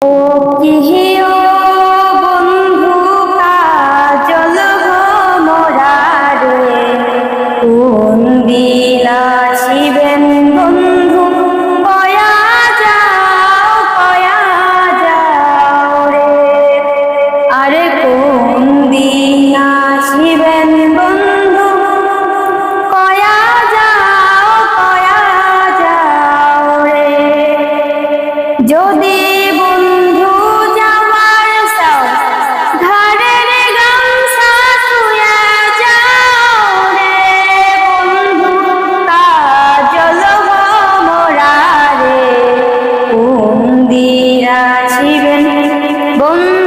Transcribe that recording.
ও গৃহীয় বন্ধু কাজল ভ্রমরারে, কোন দিন আসিবেন বন্ধু, কয়া যাও রে। আরে কোন দিন আসিবেন বন্ধু, কয়া যাও রে। যদি আসিবেন বন্ধু।